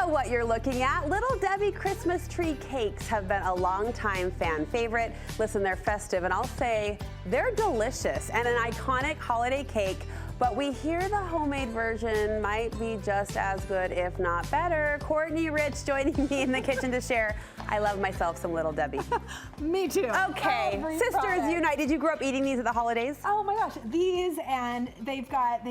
know what you're looking at. Little Debbie Christmas tree cakes have been a long-time fan favorite. Listen, they're festive, and I'll say they're delicious and an iconic holiday cake, but we hear the homemade version might be just as good, if not better. Courtney Rich joining me in the kitchen to share. I love myself some Little Debbie. Me too. Okay, sisters unite. Did you grow up eating these at the holidays? Oh my gosh, these, and they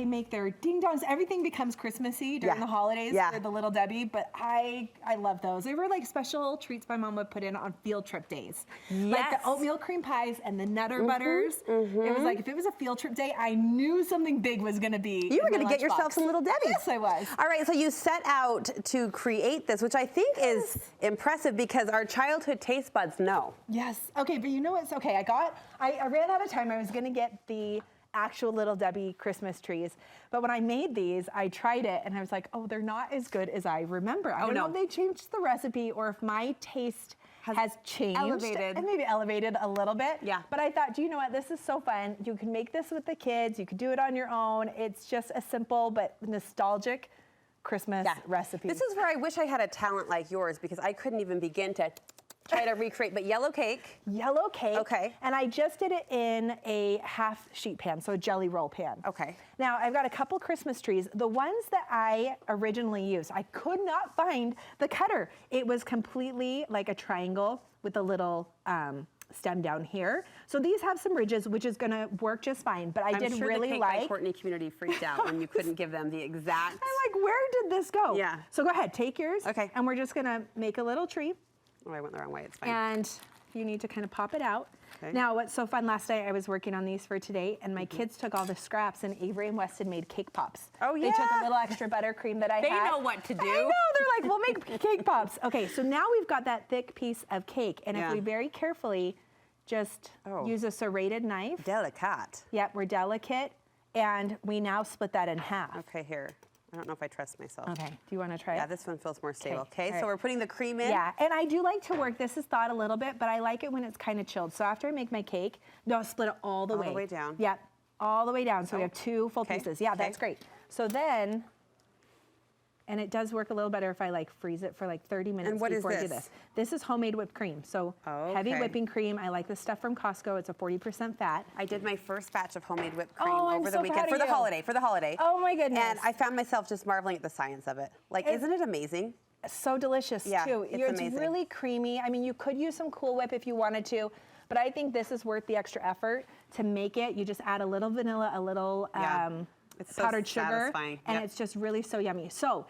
make their ding dongs. Everything becomes Christmassy during the holidays for the Little Debbie, but I love those. They were like special treats my mom would put in on field trip days. Yes. Like the oatmeal cream pies and the Nutter Butters. It was like, if it was a field trip day, I knew something big was gonna be. You were gonna get yourself some Little Debbie. Yes, I was. All right, so you set out to create this, which I think is impressive because our childhood taste buds know. Yes, okay, but you know what's okay, I ran out of time. I was gonna get the actual Little Debbie Christmas trees, but when I made these, I tried it and I was like, oh, they're not as good as I remember. I don't know if they changed the recipe or if my taste has changed and maybe elevated a little bit. Yeah. But I thought, do you know what? This is so fun. You can make this with the kids. You could do it on your own. It's just a simple but nostalgic Christmas recipe. This is where I wish I had a talent like yours because I couldn't even begin to try to recreate, but yellow cake. Yellow cake. Okay. And I just did it in a half sheet pan, so a jelly roll pan. Okay. Now I've got a couple Christmas trees. The ones that I originally used, I could not find the cutter. It was completely like a triangle with a little stem down here. So these have some ridges, which is gonna work just fine, but I did sure really the Cake by Courtney community freaked out when you couldn't give them the exact. I'm like, where did this go? Yeah. So go ahead, take yours. Okay. And we're just gonna make a little tree. Oh, I went the wrong way, it's fine. And you need to kind of pop it out. Okay. Now, what's so fun, last night I was working on these for today, and my kids took all the scraps, and Avery and Weston made cake pops. Oh, yeah. They took a little extra buttercream that I had. They know what to do. I know, they're like, we'll make cake pops. Okay, so now we've got that thick piece of cake, and if we very carefully just use a serrated knife. Delicate. Yep, we're delicate, and we now split that in half. Okay, here. I don't know if I trust myself. Okay, do you want to try it? Yeah, this one feels more stable. Okay, right. so we're putting the cream in. Yeah, and I do like to work, this is thawed a little bit, but I like it when it's kind of chilled. So after I make my cake, no, I'll split it all the way. All the way down. Yep, all the way down. So we have two full pieces. Yeah, that's great. So then, and it does work a little better if I like freeze it for like 30 minutes before I do this. This is homemade whipped cream. So heavy whipping cream. I like this stuff from Costco. It's a 40% fat. I did my first batch of homemade whipped cream I'm over so the weekend proud of for the holiday. Oh my goodness. And I found myself just marveling at the science of it. Like, isn't it amazing? So delicious too. It's amazing. Really creamy. I mean, you could use some Cool Whip if you wanted to, but I think this is worth the extra effort to make it. You just add a little vanilla, a little powdered sugar, and it's just really so yummy. So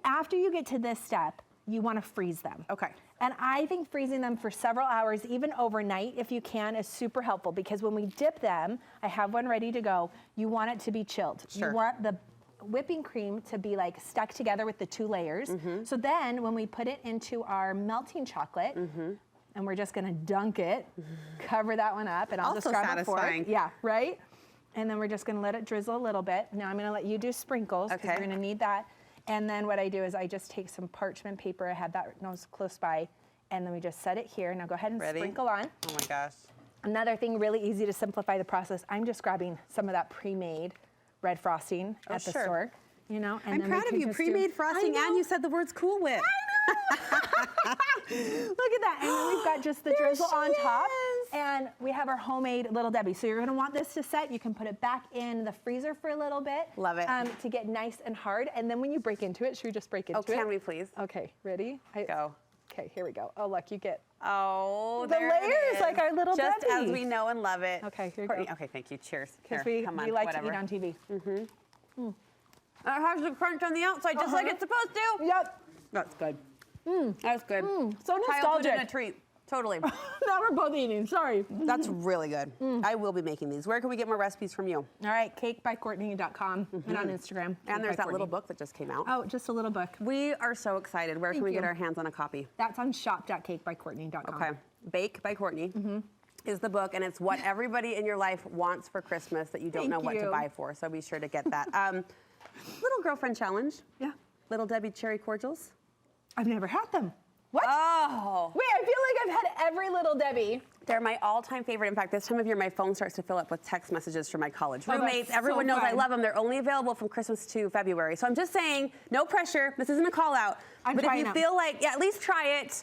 after you get to this step, you want to freeze them. Okay. And I think freezing them for several hours, even overnight if you can, is super helpful because when we dip them, I have one ready to go, you want it to be chilled. Sure. You want the whipping cream to be like stuck together with the two layers. So then when we put it into our melting chocolate, and we're just gonna dunk it, cover that one up, and I'll just grab a fork. Yeah, right? And then we're just gonna let it drizzle a little bit. Now I'm gonna let you do sprinkles because we're gonna need that. And then what I do is I just take some parchment paper, I had that close by, and then we just set it here. Now go ahead and sprinkle on. Oh my gosh. Another thing really easy to simplify the process, I'm just grabbing some of that pre-made red frosting at the store. You know, and I'm proud of you, pre-made frosting, and you said the words Cool Whip. Look at that, and then we've got just the drizzle on top, and we have our homemade Little Debbie. So you're gonna want this to set. You can put it back in the freezer for a little bit. Love it. To get nice and hard, and then when you break into it, should we just break into it? Oh, can we please? Okay, ready? Go. Okay, here we go. Oh, look, you get the layers like our Little Just Debbie. as we know and love it. Okay, here you Courtney, go. Okay, thank you. Cheers. Because we like to eat on TV. It has the crunch on the outside, just like it's supposed to. Yep. That's good. That's good. So nostalgic. Childhood and a treat. Totally. Now we're both eating, sorry. That's really good. I will be making these. Where can we get more recipes from you? All right, cakebycourtney.com and on Instagram. And there's that little book that just came out. Oh, just a little book. We are so excited. Where can we get our hands on a copy? That's on shop.cakebycourtney.com. Okay. Bake by Courtney is the book, and it's what everybody in your life wants for Christmas that you don't know what to buy for, so be sure to get that. Little Girlfriend Challenge. Yeah. Little Debbie Cherry Cordials. I've never had them. What? Oh. Wait, I feel like I've had every Little Debbie. They're my all-time favorite. In fact, this time of year, my phone starts to fill up with text messages from my college roommates. Everyone knows I love them. They're only available from Christmas to February. So I'm just saying, no pressure. This isn't a call out. But if you feel like, at least try it.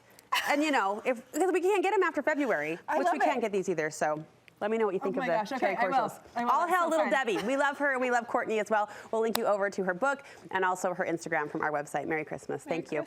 And because we can't get them after February, which we can't get these either. So let me know what you think of the cherry cordials. All hail Little Debbie. We love her. We love Courtney as well. We'll link you over to her book and also her Instagram from our website. Merry Christmas. Thank you.